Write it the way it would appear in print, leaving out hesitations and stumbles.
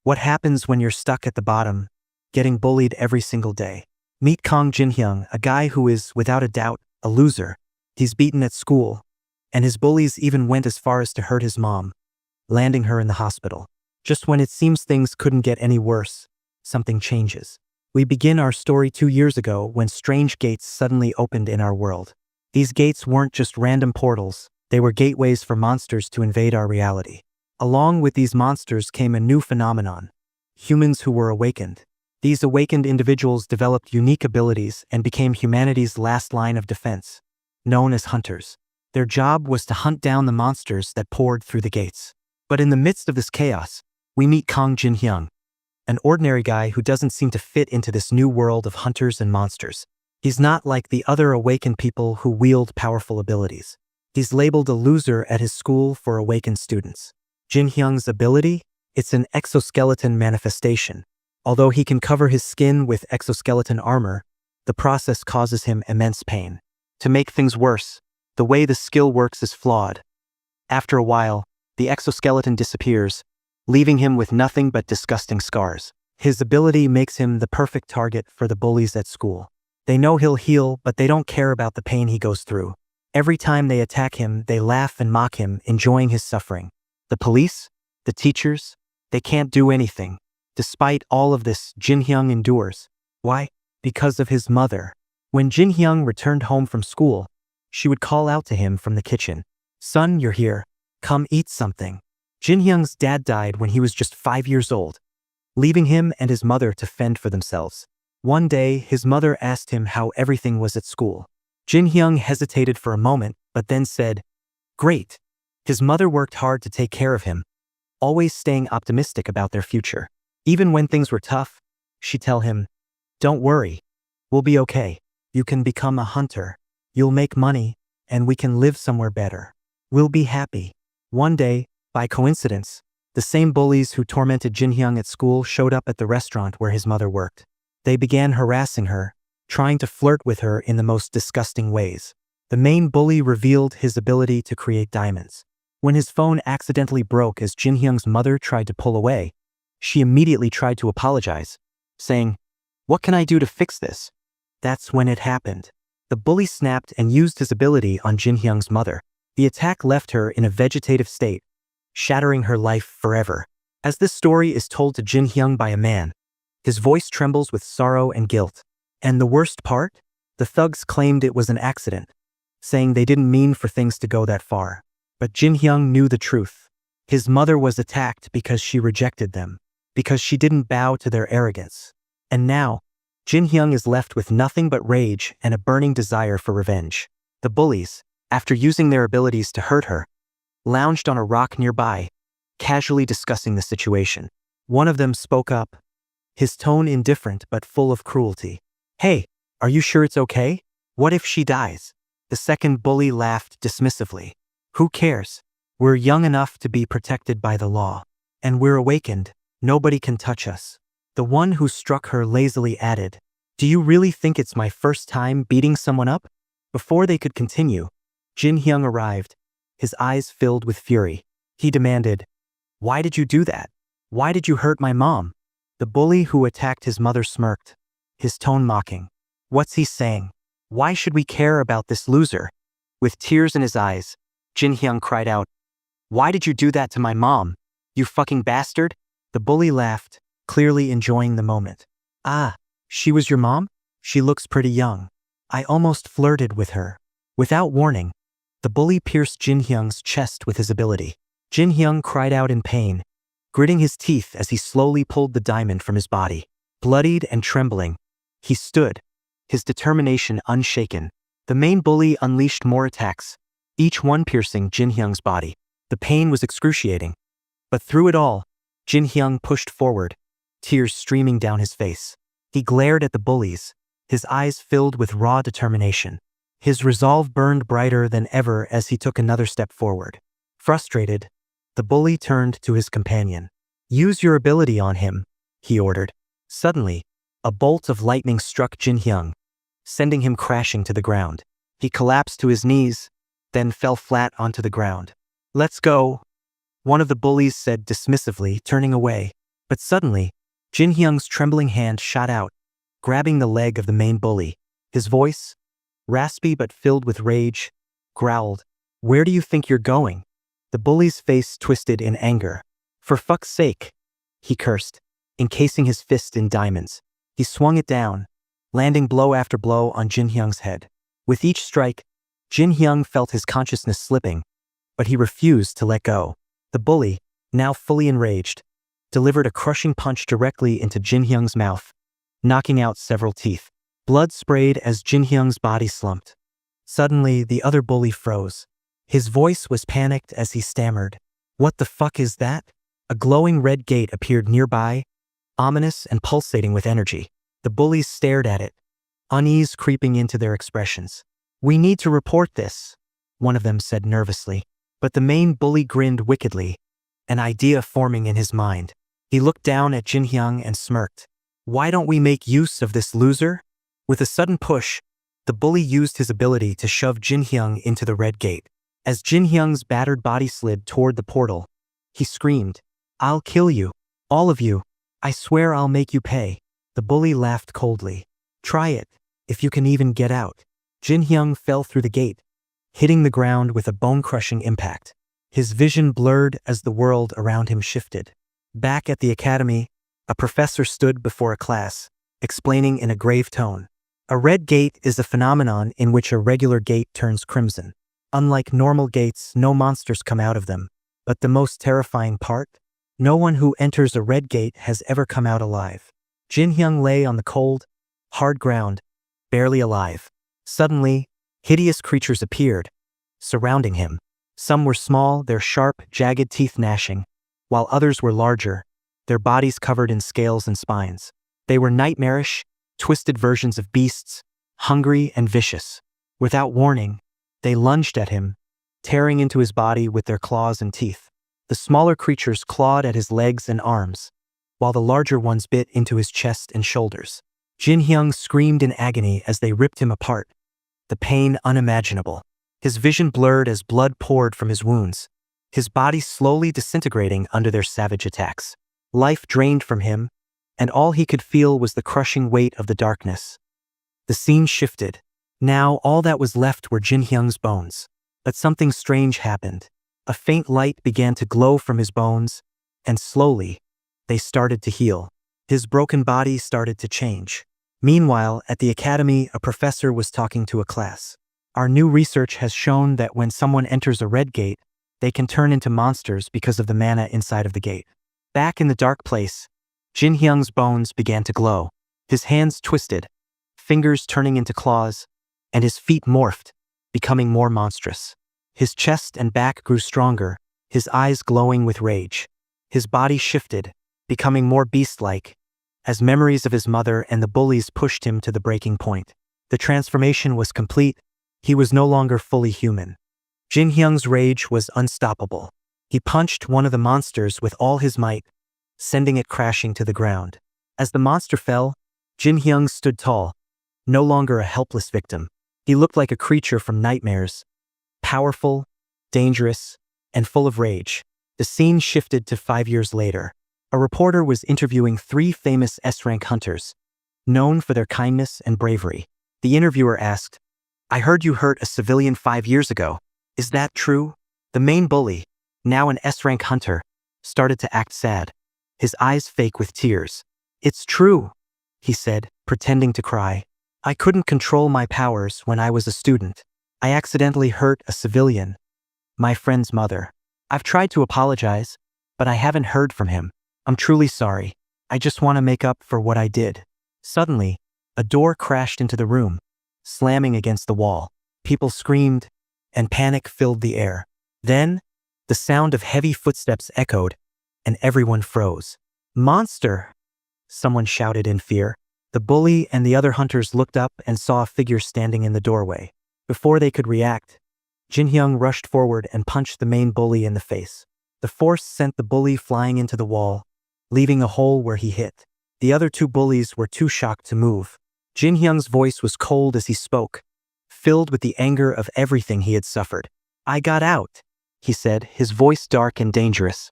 What happens when you're stuck at the bottom, getting bullied every single day? Meet Kong Jinhyung, a guy who is, without a doubt, a loser. He's beaten at school, and his bullies even went as far as to hurt his mom, landing her in the hospital. Just when it seems things couldn't get any worse, something changes. We begin our story 2 years ago when strange gates suddenly opened in our world. These gates weren't just random portals, they were gateways for monsters to invade our reality. Along with these monsters came a new phenomenon: humans who were awakened. These awakened individuals developed unique abilities and became humanity's last line of defense, known as hunters. Their job was to hunt down the monsters that poured through the gates. But in the midst of this chaos, we meet Kong Jinhyung, an ordinary guy who doesn't seem to fit into this new world of hunters and monsters. He's not like the other awakened people who wield powerful abilities. He's labeled a loser at his school for awakened students. Jinhyung's ability? It's an exoskeleton manifestation. Although he can cover his skin with exoskeleton armor, the process causes him immense pain. To make things worse, the way the skill works is flawed. After a while, the exoskeleton disappears, leaving him with nothing but disgusting scars. His ability makes him the perfect target for the bullies at school. They know he'll heal, but they don't care about the pain he goes through. Every time they attack him, they laugh and mock him, enjoying his suffering. The police, the teachers, they can't do anything. Despite all of this, Jinhyung endures. Why? Because of his mother. When Jinhyung returned home from school, she would call out to him from the kitchen, "Son, you're here. Come eat something." Jinhyung's dad died when he was just 5 years old, leaving him and his mother to fend for themselves. One day, his mother asked him how everything was at school. Jinhyung hesitated for a moment, but then said, "Great." His mother worked hard to take care of him, always staying optimistic about their future. Even when things were tough, she'd tell him, "Don't worry, we'll be okay. You can become a hunter. You'll make money, and we can live somewhere better. We'll be happy." One day, by coincidence, the same bullies who tormented Jinhyung at school showed up at the restaurant where his mother worked. They began harassing her, trying to flirt with her in the most disgusting ways. The main bully revealed his ability to create diamonds. When his phone accidentally broke as Jinhyung's mother tried to pull away, she immediately tried to apologize, saying, "What can I do to fix this?" That's when it happened. The bully snapped and used his ability on Jinhyung's mother. The attack left her in a vegetative state, shattering her life forever. As this story is told to Jinhyung by a man, his voice trembles with sorrow and guilt. And the worst part? The thugs claimed it was an accident, saying they didn't mean for things to go that far. But Jinhyung knew the truth. His mother was attacked because she rejected them, because she didn't bow to their arrogance. And now, Jinhyung is left with nothing but rage and a burning desire for revenge. The bullies, after using their abilities to hurt her, lounged on a rock nearby, casually discussing the situation. One of them spoke up, his tone indifferent but full of cruelty. "Hey, are you sure it's okay? What if she dies?" The second bully laughed dismissively. "Who cares? We're young enough to be protected by the law. And we're awakened. Nobody can touch us." The one who struck her lazily added, "Do you really think it's my first time beating someone up?" Before they could continue, Jinhyung arrived, his eyes filled with fury. He demanded, "Why did you do that? Why did you hurt my mom?" The bully who attacked his mother smirked, his tone mocking. "What's he saying? Why should we care about this loser?" With tears in his eyes, Jinhyung cried out, "Why did you do that to my mom? You fucking bastard?" The bully laughed, clearly enjoying the moment. "Ah, she was your mom? She looks pretty young. I almost flirted with her." Without warning, the bully pierced Jinhyung's chest with his ability. Jinhyung cried out in pain, gritting his teeth as he slowly pulled the diamond from his body. Bloodied and trembling, he stood, his determination unshaken. The main bully unleashed more attacks, each one piercing Jinhyung's body. The pain was excruciating. But through it all, Jinhyung pushed forward, tears streaming down his face. He glared at the bullies, his eyes filled with raw determination. His resolve burned brighter than ever as he took another step forward. Frustrated, the bully turned to his companion. "Use your ability on him," he ordered. Suddenly, a bolt of lightning struck Jinhyung, sending him crashing to the ground. He collapsed to his knees, then fell flat onto the ground. "Let's go," one of the bullies said dismissively, turning away. But suddenly, Jin Hyung's trembling hand shot out, grabbing the leg of the main bully. His voice, raspy but filled with rage, growled, "Where do you think you're going?" The bully's face twisted in anger. "For fuck's sake," he cursed, encasing his fist in diamonds. He swung it down, landing blow after blow on Jin Hyung's head. With each strike, Jin Hyung felt his consciousness slipping, but he refused to let go. The bully, now fully enraged, delivered a crushing punch directly into Jin Hyung's mouth, knocking out several teeth. Blood sprayed as Jin Hyung's body slumped. Suddenly, the other bully froze. His voice was panicked as he stammered, "What the fuck is that?" A glowing red gate appeared nearby, ominous and pulsating with energy. The bullies stared at it, unease creeping into their expressions. "We need to report this," one of them said nervously. But the main bully grinned wickedly, an idea forming in his mind. He looked down at Jin Hyung and smirked. "Why don't we make use of this loser?" With a sudden push, the bully used his ability to shove Jin Hyung into the red gate. As Jin Hyung's battered body slid toward the portal, he screamed, "I'll kill you, all of you. I swear I'll make you pay." The bully laughed coldly. "Try it, if you can even get out." Jin Hyung fell through the gate, hitting the ground with a bone-crushing impact. His vision blurred as the world around him shifted. Back at the academy, a professor stood before a class, explaining in a grave tone, "A red gate is a phenomenon in which a regular gate turns crimson. Unlike normal gates, no monsters come out of them. But the most terrifying part? No one who enters a red gate has ever come out alive." Jin Hyung lay on the cold, hard ground, barely alive. Suddenly, hideous creatures appeared, surrounding him. Some were small, their sharp, jagged teeth gnashing, while others were larger, their bodies covered in scales and spines. They were nightmarish, twisted versions of beasts, hungry and vicious. Without warning, they lunged at him, tearing into his body with their claws and teeth. The smaller creatures clawed at his legs and arms, while the larger ones bit into his chest and shoulders. Jin Hyung screamed in agony as they ripped him apart, the pain unimaginable. His vision blurred as blood poured from his wounds, his body slowly disintegrating under their savage attacks. Life drained from him, and all he could feel was the crushing weight of the darkness. The scene shifted. Now all that was left were Jin Hyung's bones. But something strange happened. A faint light began to glow from his bones, and slowly, they started to heal. His broken body started to change. Meanwhile, at the academy, a professor was talking to a class. "Our new research has shown that when someone enters a red gate, they can turn into monsters because of the mana inside of the gate." Back in the dark place, Jin Hyung's bones began to glow. His hands twisted, fingers turning into claws, and his feet morphed, becoming more monstrous. His chest and back grew stronger, his eyes glowing with rage. His body shifted, becoming more beast-like, as memories of his mother and the bullies pushed him to the breaking point. The transformation was complete. He was no longer fully human. Jin Hyung's rage was unstoppable. He punched one of the monsters with all his might, sending it crashing to the ground. As the monster fell, Jin Hyung stood tall, no longer a helpless victim. He looked like a creature from nightmares, powerful, dangerous, and full of rage. The scene shifted to 5 years later. A reporter was interviewing 3 famous S-rank hunters, known for their kindness and bravery. The interviewer asked, "I heard you hurt a civilian 5 years ago. Is that true?" The main bully, now an S-rank hunter, started to act sad, his eyes fake with tears. "It's true," he said, pretending to cry. "I couldn't control my powers when I was a student. I accidentally hurt a civilian, my friend's mother. I've tried to apologize, but I haven't heard from him. I'm truly sorry. I just want to make up for what I did." Suddenly, a door crashed into the room, slamming against the wall. People screamed, and panic filled the air. Then, the sound of heavy footsteps echoed, and everyone froze. "Monster!" someone shouted in fear. The bully and the other hunters looked up and saw a figure standing in the doorway. Before they could react, Jin Hyung rushed forward and punched the main bully in the face. The force sent the bully flying into the wall, leaving a hole where he hit. The other 2 bullies were too shocked to move. Jin Hyung's voice was cold as he spoke, filled with the anger of everything he had suffered. "I got out," he said, his voice dark and dangerous.